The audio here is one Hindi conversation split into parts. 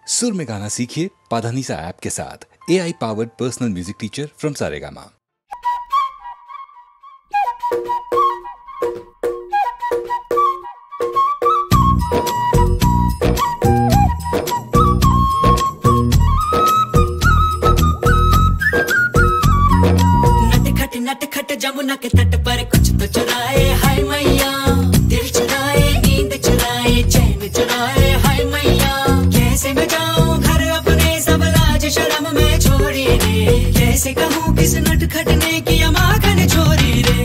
सुर में गाना सीखिए पाधानीसा ऐप के साथ। AI powered personal music teacher from Saregama. नटखट जमुना के तट पर कुछ तो चुराए हाय मैया, दिल चुराए, नींद चुराए, चैन चुराए हाय मैया। कैसे मैं जाऊं घर अपने, सब लाज शर्म में छोड़ी रे। कैसे कहूँ किस नटखट ने किया माखन चोरी रे।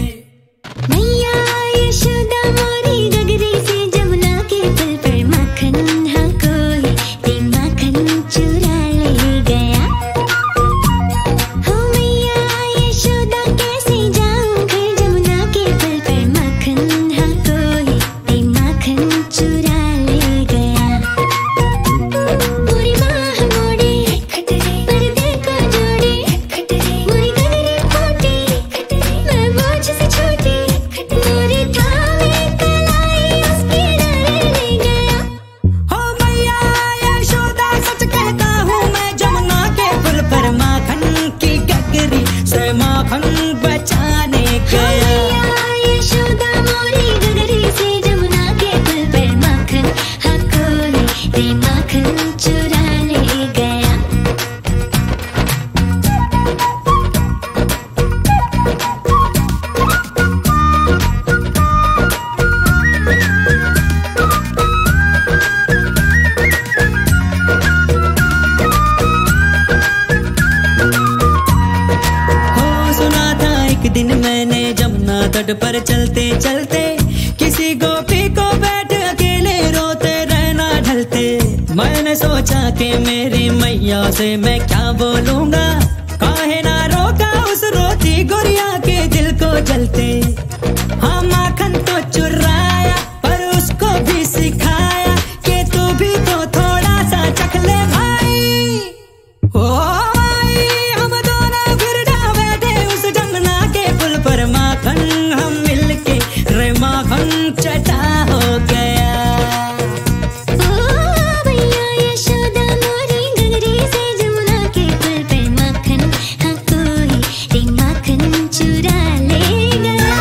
मैया यशोदा मोरी गगरी से जमुना के पुल पर माखन हाँ कोई ते माखन चुरा ले गया। हो मैया यशोदा कैसे जाऊं घर जमुना के पुल पर माखन हाँ कोई ते माखन चुरा ले गया। पूरी माह मोड़ी पर्दे को जोड़ी, मोरी गगरी फूटी मैं बोझ से छोटी। मोरी थामे कलाई उसकी डरे ले गया। हो मैया यशोदा सच कहता हूँ मैं, जमुना के पुल पर माखन की गगरी से माखन बचाने गया। मैया यशोदा मोरी गगरी से जमुना के पुल पर माखन हाँ कोई ते माखन चुरा ले गया। हो सुना था एक दिन मैंने जमुना तट पर चलते चलते, किसी गोपी को बैठ अकेले रोते रहना ढलते। मैंने सोचा कि मेरी मैया से मैं क्या बोलूंगा, काहे ना रोका उस रोती गुड़िया के दिल को जलते। हाँ माखन तो चुराया पर उसको भी सिखाया कि तू भी तो थोड़ा सा चख ले भाई। ओ भाई हम दोनों फिर जा बैठे उस जमुना के पुल पर, माखन हम मिलके रे माखन चटा हो गया। ओ मैया यशोदा मोरी गगरी से जमुना के पुल पर माखन हाँ कोई ते माखन चुरा ले गया।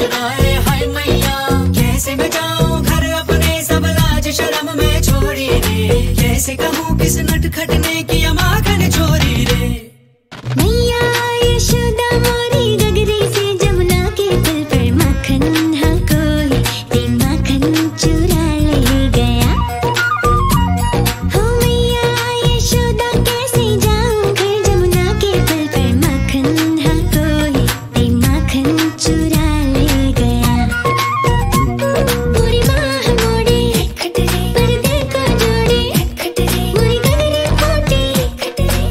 चुराए, हाय मैया कैसे मैं जाऊं घर अपने, सब लाज शर्म में छोड़ी रे, कैसे कहूँ किस नटखट ने किया माखन चोरी रे। मैया यशोदा मोरी गगरी से जमुना के पुल पर माखन हाँ कोई ते माखन चुरा ले गया। हो मैया यशोदा कैसे जाऊं घर जमुना के पुल पर माखन हाँ कोई ते माखन चुरा ले गया। पूरी बाह मोड़े पर्दे को जोड़े, मोरी गगरी फूटी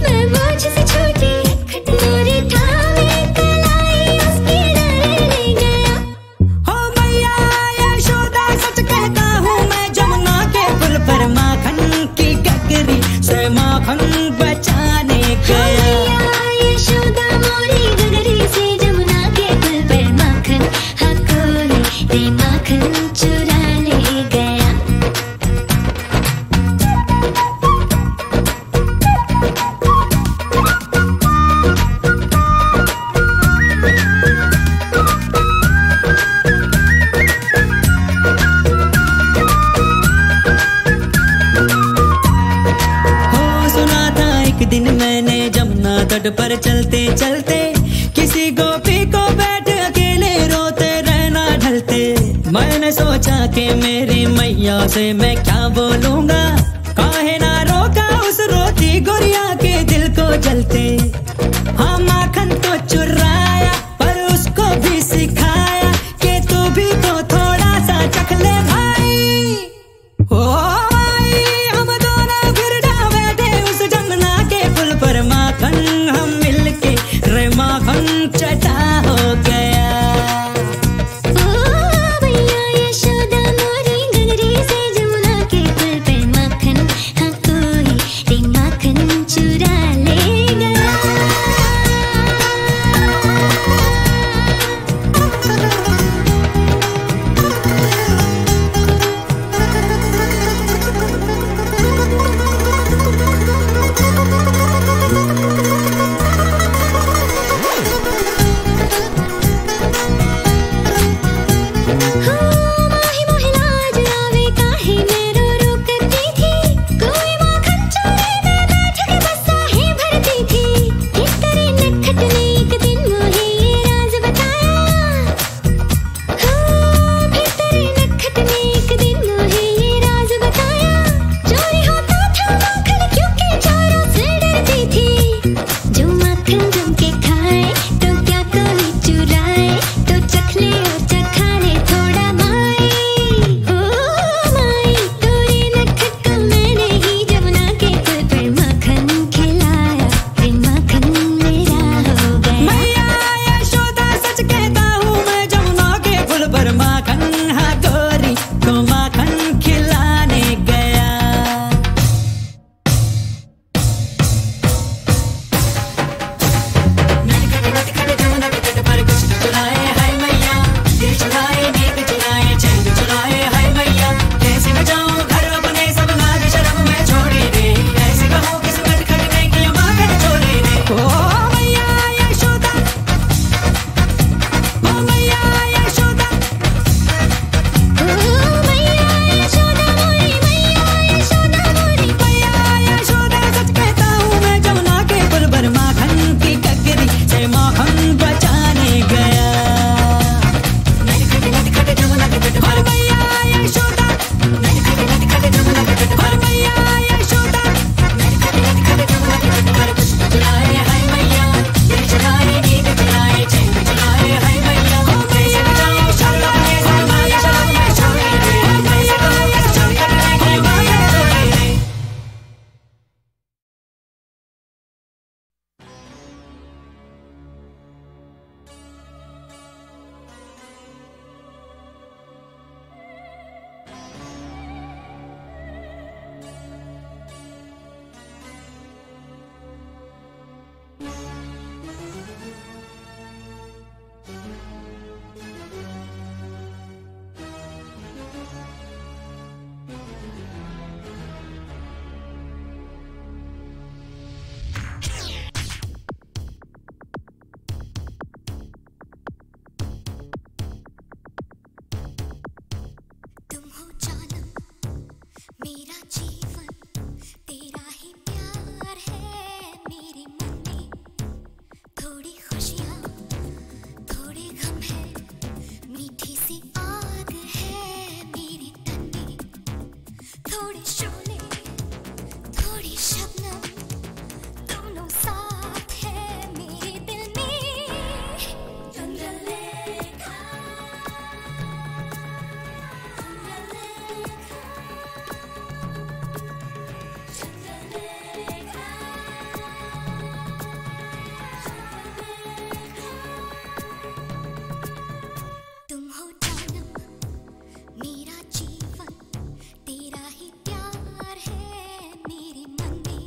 मैं बोझ से छोटी, मोरी थामे कलाई उसके डर ले गया। हो मैया यशोदा सच कहता हूँ मैं, जमुना के पुल पर माखन की गगरी से माखन बचाने गया। मैया यशोदा मोरी गगरी से जमुना के पुल पर माखन हाँ कोई ते माखन चुरा ले गया। हो सुना था एक दिन मैंने जमुना तट पर चलते चलते, किसी गोपी को बैठ अकेले रोते रहना ढलते। मैंने सोचा कि मेरी मैया से मैं क्या बोलूंगा, काहे ना रोका उस रोती गुड़िया के दिल को जलते। हाँ माखन तो चुराया पर उसको भी सिखाया कि तू भी तो थोड़ा सा चख ले भाई। ओ भाई हम दोनों फिर जा बैठे उस जमुना के पुल पर, माखन हम मिलके रे माखन चटा हो गया। ओ मैया यशोदा मोरी गगरी से जमुना के पुल पर माखन हाँ कोई ते माखन चुरा ले गया। मेरा जीवन तेरा ही प्यार है, मेरे मन में थोड़ी खुशियाँ थोड़े गम है, मीठी सी आग है मेरे तन में, थोड़े शोले थोड़ी शबनम दोनों साथ है मेरे दिल में। चंद्रलेखा तुम हो जानम मेरा जीवन तेरा ही प्यार है मेरे मन में।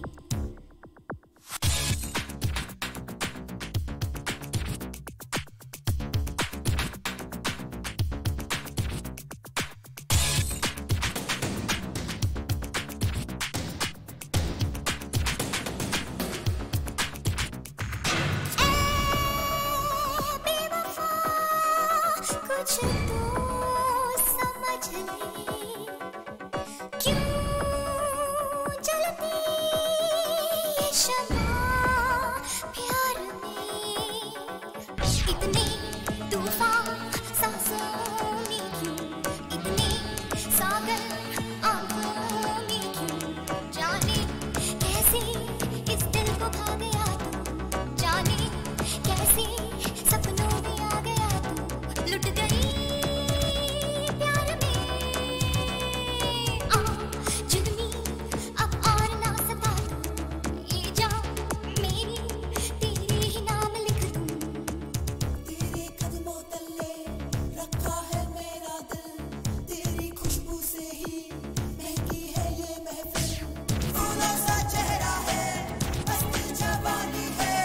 बेवफा कुछ तो समझ ले, क्यों जलती ये शम्मा प्यार में, इतने तूफान सांसों में क्यों, इतने सागर आंखों में क्यों, जाने कैसे इस दिल को भा गया तू, जाने कैसे सपनों में आ गया तू, लुट गई प्यार में। आ जुल्मी अब और ना सता तू, ये जान मेरी तेरे ही नाम लिख दूं। तेरे कदमों तले रखा है मेरा दिल, तेरी खुशबू से ही महकी है ये महफिल। फूलों सा चेहरा है, मस्त जवानी है,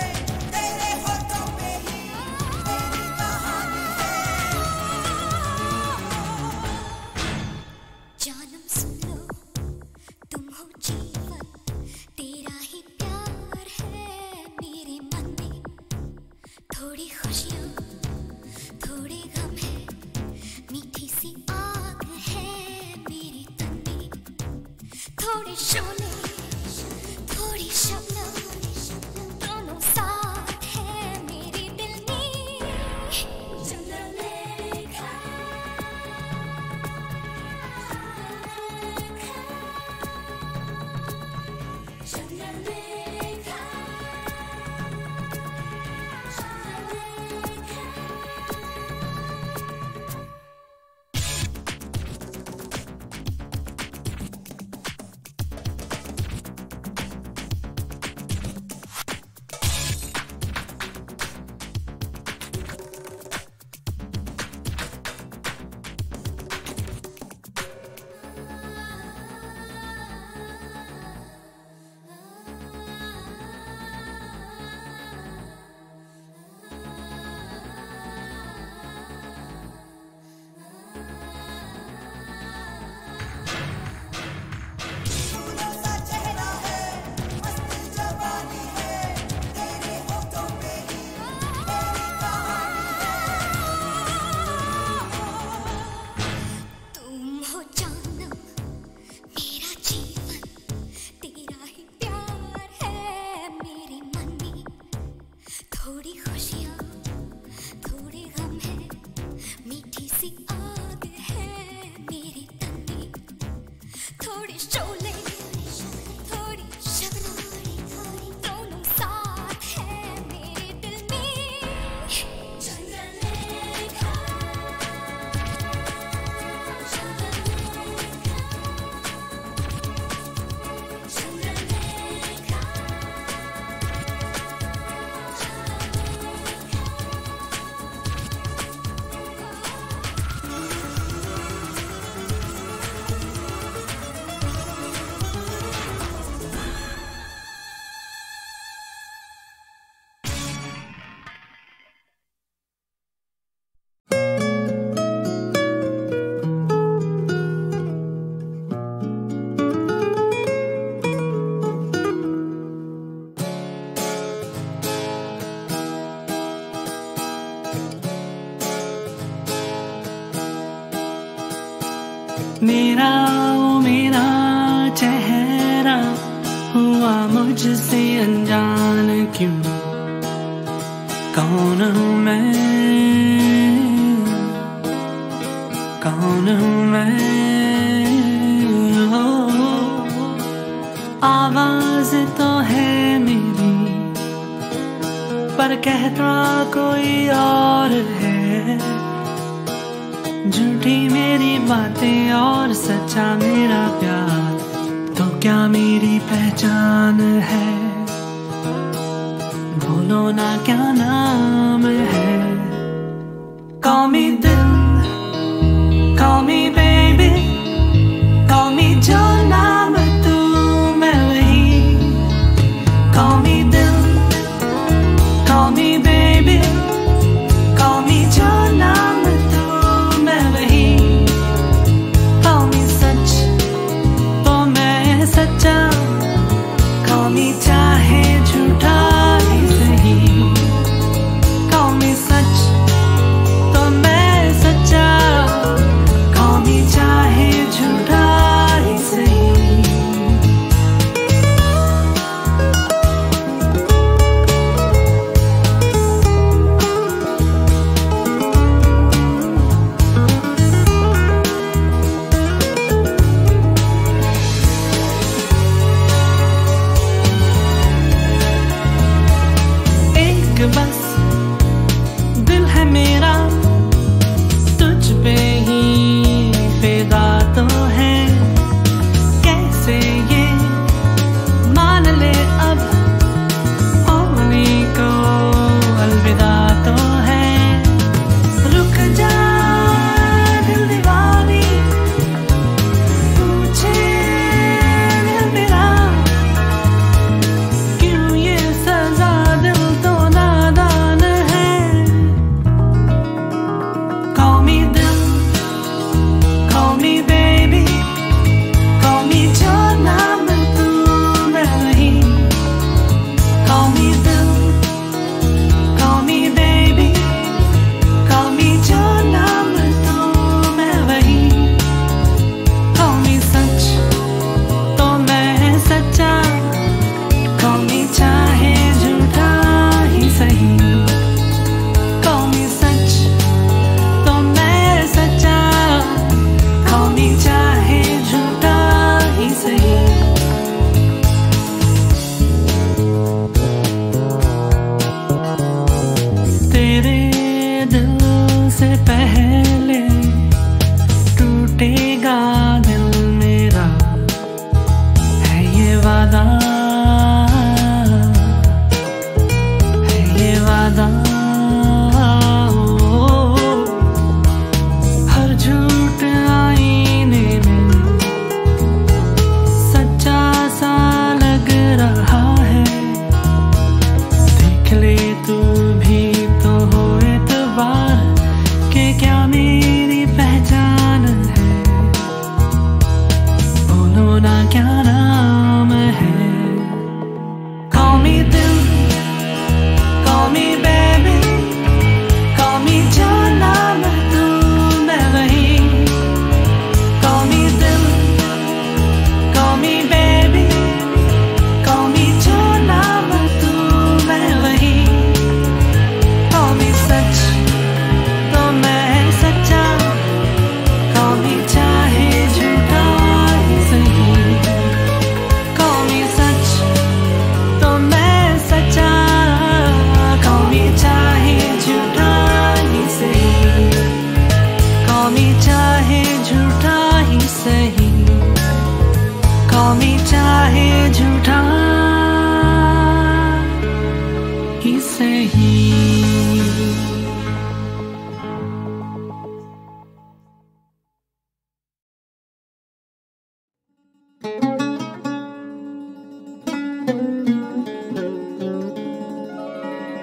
तेरे होठों पे ही मेरी कहानी है। जानम सुन लो तुम हो जीवन तेरा ही प्यार है मेरे मन में, थोड़ी खुशियाँ थोड़े गम है, मीठी सी आग है मेरे तन में, थोड़े शोले थोड़ी शबनम दोनों साथ है मेरे दिल में। चंद्रलेखा चंद्रलेखा फूलों सा चेहरा है, मस्त जवानी है, तेरे होठों पे ही मेरी कहानी है। तुम हो जानम मेरा जीवन तेरा ही प्यार है मेरे मन में, थोड़ी खुशियाँ थोड़े गम है, मीठी सी आग है मेरे तन में, थोड़े शोले थोड़ी शबनम दोनों साथ है मेरे दिल में। चंद्रलेखा चंद्रलेखा मेरा ओ मेरा चेहरा हुआ मुझसे अनजान क्यों? कौन हूँ मैं, कौन हूँ मैं? आवाज तो है मेरी पर कहता कोई और है। झूठी मेरी बातें और सच्चा मेरा प्यार, तो क्या मेरी पहचान है? बोलो ना क्या नाम है? Call me दिल, call me baby, call me जो नाम तू मैं वही। Call me दिल, call me baby, call me जो नाम तू मैं वही। Call me सच तो मैं सच्चा, call me चाहे झूठा ही सही। Call me सच तो मैं सच्चा, call me चाहे झूठा ही सही। एक बस दिल है मेरा तुझ पे ही फिदा तो है। कैसे ये मान ले अब होने को अलविदा तो है। रुक जा दिल दीवानी, पूछे दिल मेरा क्यों ये सजा, दिल तो नादान है। Call me दिल, call me baby, call me जो नाम तू मैं वही। Call me दिल, call me baby, call me जो नाम तू मैं वही। Call me सच तो मैं सच्चा, call me चाहे झूठा ही सही। Call me सच तो मैं सच्चा, call me चाहे झूठा ही सही। तेरे दिल से पहले टूटेगा दिल मेरा, है ये वादा, है ये वादा। हर झूठ आईने में सच्चा सा लग रहा है। देख ले तू भी तो हो एतबार के क्या मेरी पहचान है। बोलो ना क्या नाम है? Call me दिल, call me baby, call me जो नाम तू मैं वही। Call me दिल, call me baby, call me जो नाम तू मैं वही। Call me सच तो मैं सच्चा, call me चाहे झूठा ही सही। Call me सच तो मैं सच्चा, call me चाहे झूठा ही सही। Call me चाहे झूठा ही सही, call me चाहे झूठा ही सही।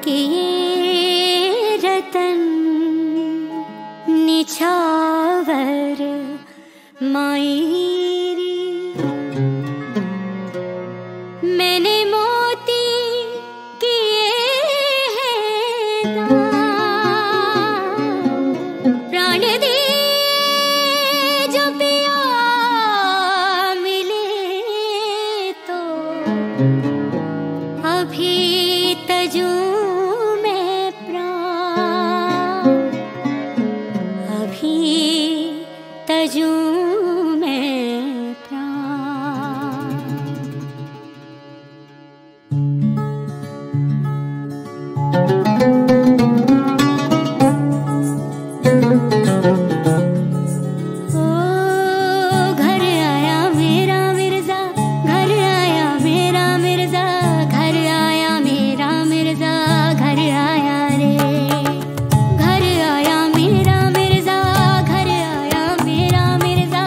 कि ये रतन निछावर मायरी, मैंने मोती किए हैं दान, प्राण दिए जो पिया मिले ही तजू में प्राण। ओ घर आया मेरा मिर्जा, घर आया मेरा मिर्जा, घर आया मेरा मिर्जा, घर आया रे। घर आया मेरा मिर्जा, घर आया मेरा मिर्जा,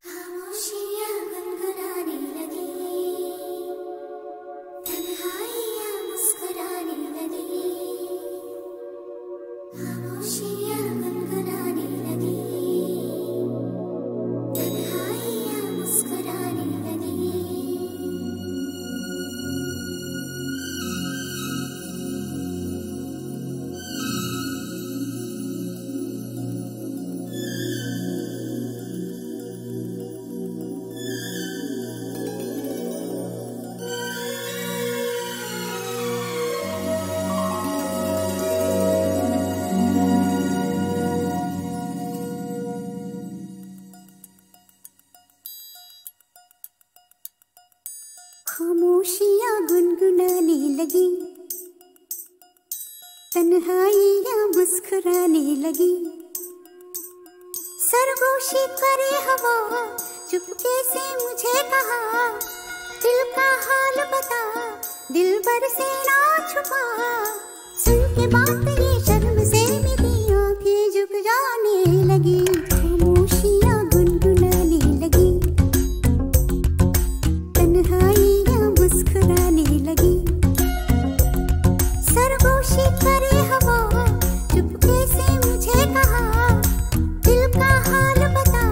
खामोशियाँ गुनगुनाने लगी, तन्हाइयाँ मुस्कुराने लगी, खामोशियाँ गुनगुनाने लगी, तन्हाइयाँ मुस्कुराने लगी। खामोशियाँ गुनगुनाने लगी, तन्हाइयाँ मुस्कुराने लगी, सरगोशी करे हवा, चुपके से मुझे कहा, दिल का हाल बता, दिल भर से ना छुपा। सुन के बात ये शर्म से मेरी आंखें झुक जाने लगी, खामोशियाँ गुनगुनाने लगी, तन्हाइयाँ मुस्कुराने लगी, सरगोशी करे हवा, चुपके से मुझे कहा, दिल का हाल बता,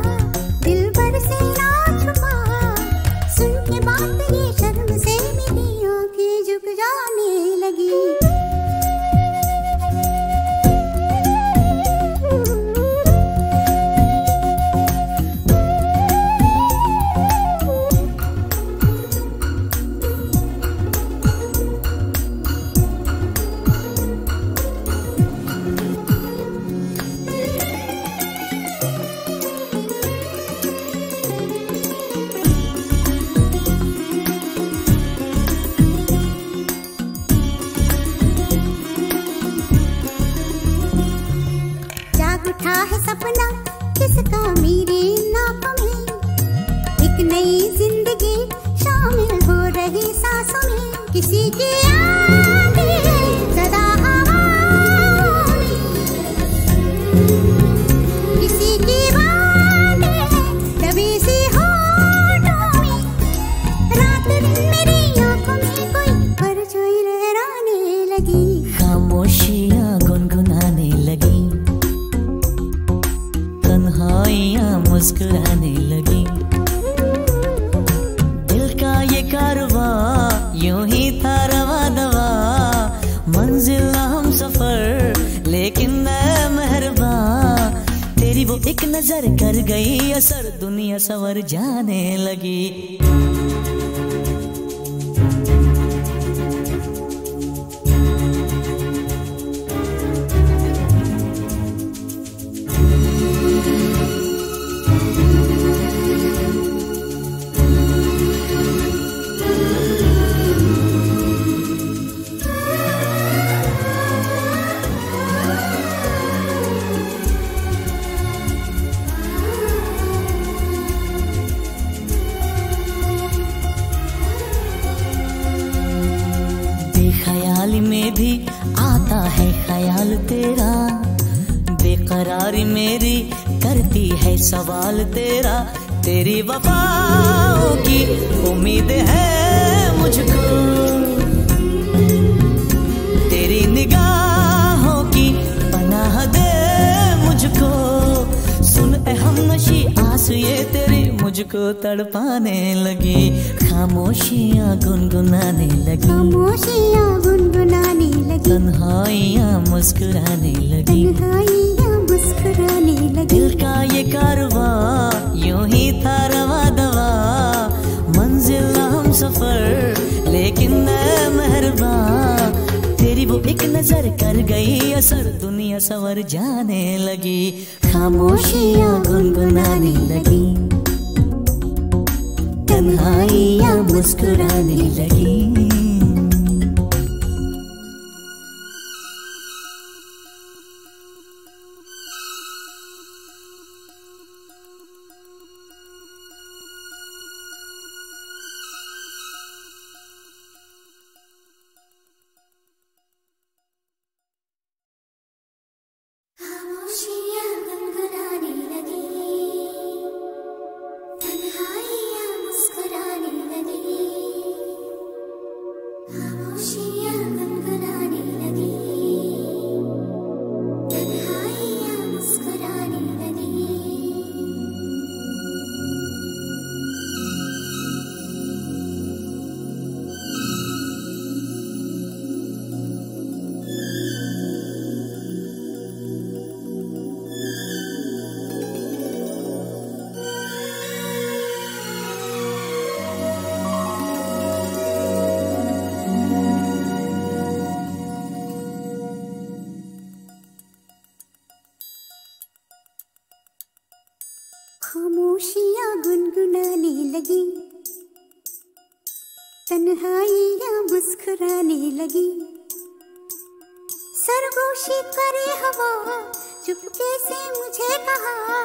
दिल भर से ना छुपा। सुन के बात ये शर्म से मेरी आंखें झुक जाने लगी। जाग उठा है सपना किसका मेरे नाक में, एक नई जिंदगी शामिल हो रही सांसों में, किसी की आंखें सदा हवाओं में, किसी की बातें दबी सी होठों में, रात दिन मेरी आंखों में कोई परछाई लहराने लगी, खामोशियाँ गुनगुनाने लगी, तन्हाइयाँ मुस्कुराने लगी, दिल का ये कारवां यूं ही था रवा दवा, मंजिल हम सफर लेकिन मैं मेहरबान, तेरी वो एक नजर कर गई असर, दुनिया संवर जाने लगी। बेख्याली में भी आता है ख्याल तेरा, बेकरारी मेरी करती है सवाल तेरा, तेरी वफाओं की उम्मीद है मुझको, तेरी निगाहों की पनाह दे मुझको, सुन ए हमनशी आस ये तेरी मुझको तड़पाने लगी, खामोशियाँ गुनगुनाने लगी, खामोशियाँ गुनगुनाने लगी, तन्हाइयाँ मुस्कुराने लगी, तन्हाइयाँ मुस्कुराने लगी, दिल का ये कारवां यूं ही था रवा दवा, मंजिल हम सफर लेकिन मैं मेहरबान, तेरी वो एक नजर कर गई असर, दुनिया संवर जाने लगी, खामोशियाँ गुनगुनाने लगी, तन्हाइयाँ मुस्कुराने लगी। खामोशियाँ गुनगुनाने लगी, खामोशियाँ गुनगुनाने लगी, तन्हाइयाँ मुस्कुराने लगी। सरगोशी करे हवा, चुपके से मुझे कहा,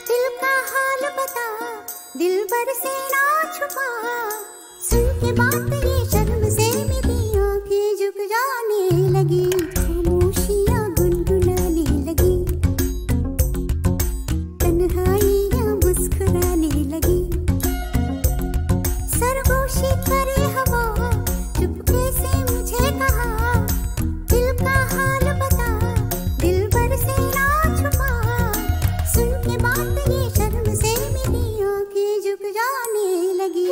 दिल का हाल बता, दिल भर से ना छुपा। सुन के बात ये शर्म से मेरी आंखें झुक जाने लगी, खामोशियाँ गुनगुनाने लगी, तन्हाइयाँ मुस्कुराने लगी। सरगोशी करे हवा, चुपके से मुझे कहा, दिल का हाल बता, दिल भर से ना छुपा। सुन के बात ये शर्म से मेरी आंखें झुक जाने लगी।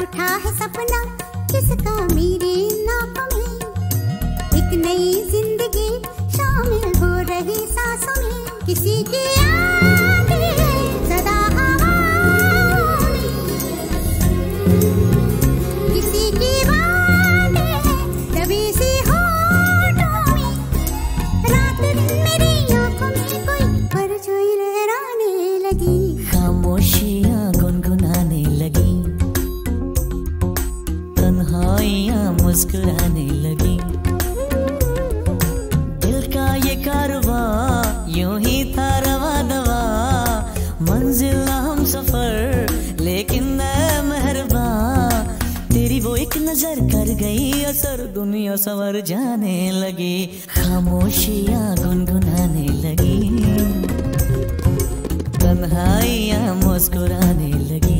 उठा है सपना किसका मेरे नाप में, एक नई जिंदगी शामिल हो रही सांसों में। किसी की यादें सदा हवाओं में, किसी की बातें दबी सी होठों में। रात दिन मेरी आंखों में कोई परछाई लहराने लगी, खामोशियाँ गुनगुनाने लगी, तन्हाइयाँ मुस्कुराने लगी। दिल का ये कारवां यूं ही था रवा दवा, मंजिल ना हम सफर लेकिन मैं मेहरबान। तेरी वो एक नजर कर गई असर, दुनिया संवर जाने लगी, खामोशियाँ गुनगुनाने लगी, तन्हाइयाँ मुस्कुराने लगी।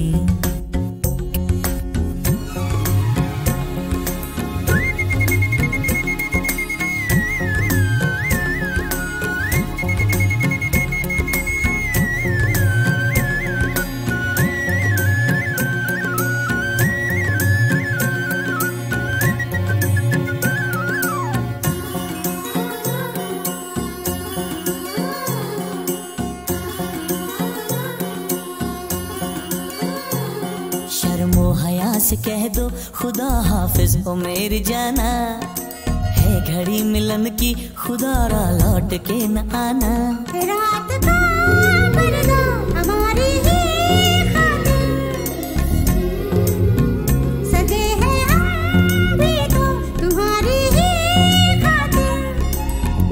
शर्मो हया से कह दो खुदा हाफिज ओ मेरी जाना, है घड़ी मिलन की खुदा रा लौट के न आना। रात का पर्दा हमारी ही खातिर, सजे हैं हम भी तो तुम्हारी ही खातिर।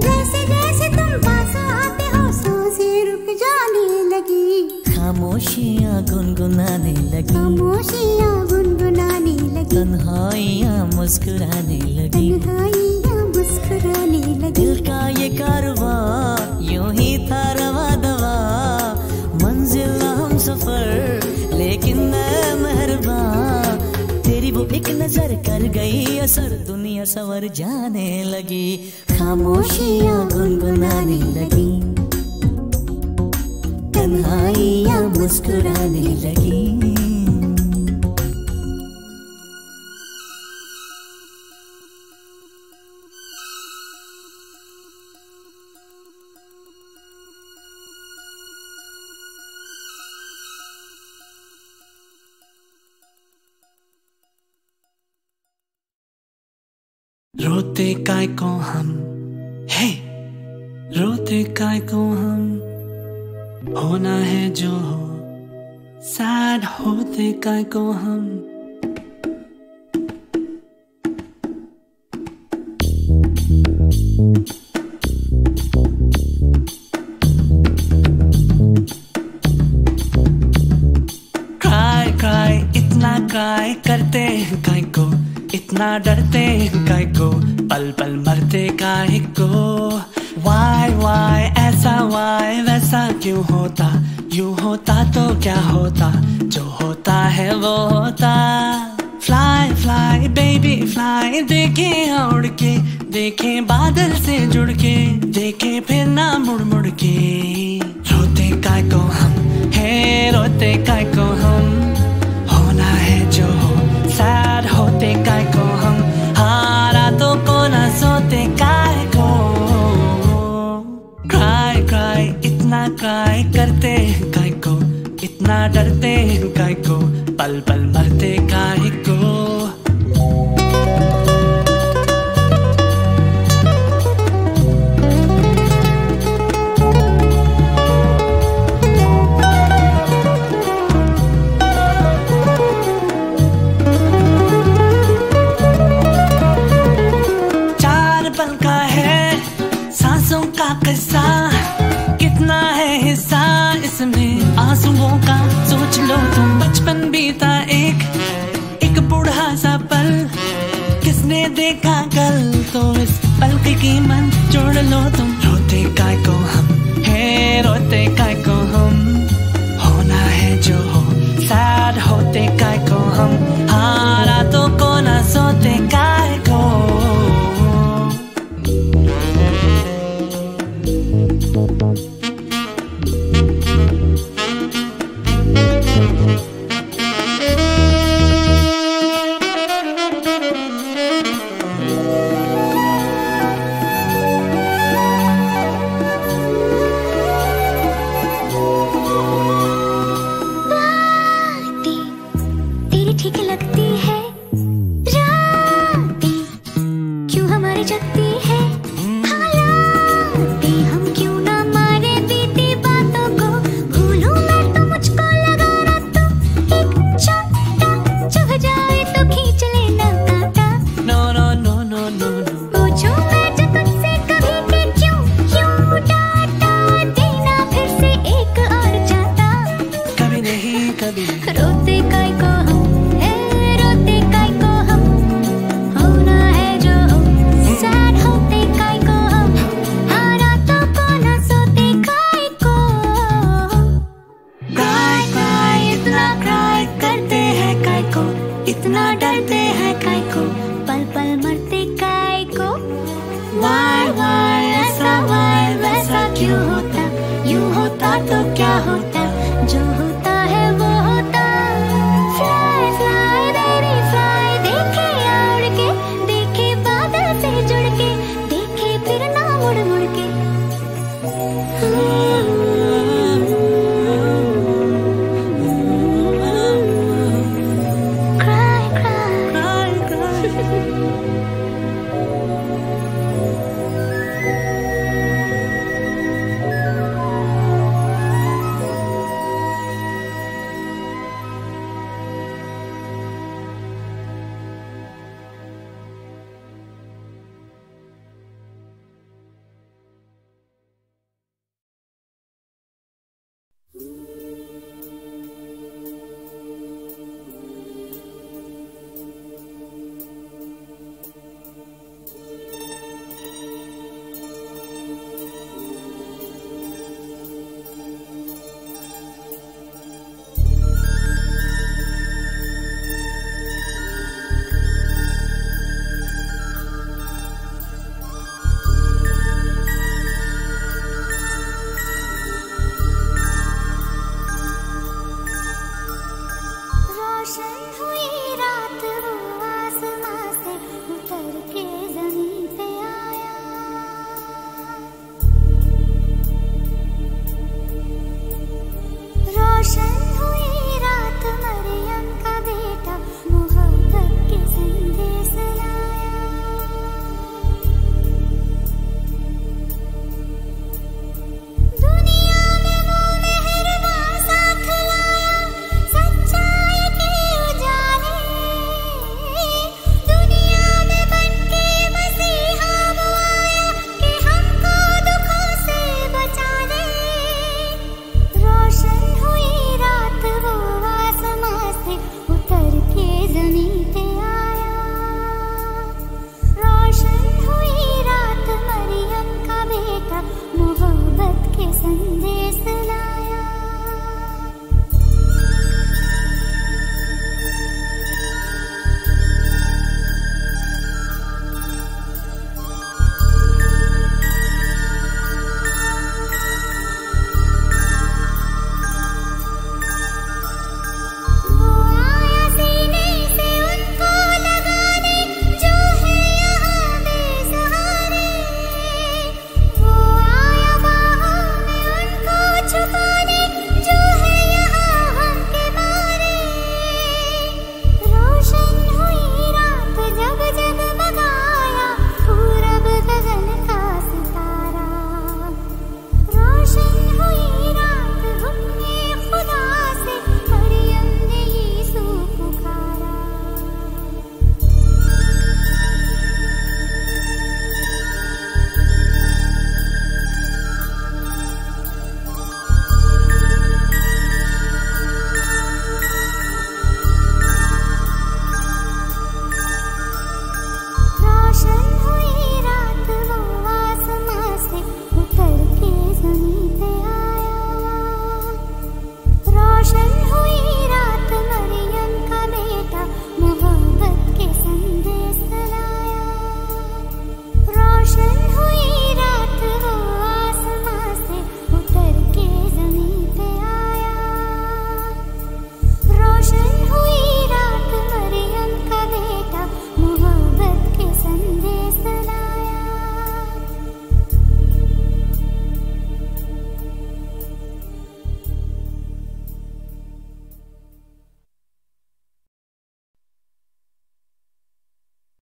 जैसे जैसे तुम पास आते हो सांसें रुक जाने लगी, खामोशियाँ गुनगुनाने लगी, खामोशियाँ गुनगुनाने लगी, तन्हाइयाँ मुस्कुराने लगी, तन्हाइयाँ मुस्कुराने लगी। दिल का ये कारवां यूं ही था रवा दवा, मंजिल ना हम सफर लेकिन मैं मेहरबान। तेरी वो एक नजर कर गई असर, दुनिया संवर जाने लगी, खामोशियाँ गुनगुनाने लगी, तन्हाइयाँ मुस्कुराने लगी। रोते काय को हम, हे रोते काय को हम, होना है जो हो, सैड होते काय को हम। क्राई क्राई इतना क्राई करते हैं काय को, इतना डरते हैं काय को, पल पल मरते काय को। वाई ऐसा वाई वैसा क्यों होता, यूं होता तो क्या होता, जो होता है वो होता। फ्लाई फ्लाई बेबी फ्लाई, देखे उड़ के देखें बादल से जुड़ के, देखें फिर ना मुड़ मुड़ के। रोते काय को हम है, रोते काय को हम, होना है जो हो, सैड होते काय को हम, हारा तो को ना सोते काय को। क्राई क्राई इतना क्राई करते काय को, इतना डरते काय को, पल पल मरते काय को। किस्सा कितना है हिस्सा इसमें आंसुओं का, सोच लो तुम। बचपन बीता एक बूढ़ा सा पल, किसने देखा कल, तो इस पल की कीमत जोड़ लो तुम। रोते काय को हम है, रोते काय को हम, होना है जो हो, सैड होते काय को हम, हारा तो को ना सोते काय को। तेरी ठीक लगती है रातें, क्यों हमारी जगती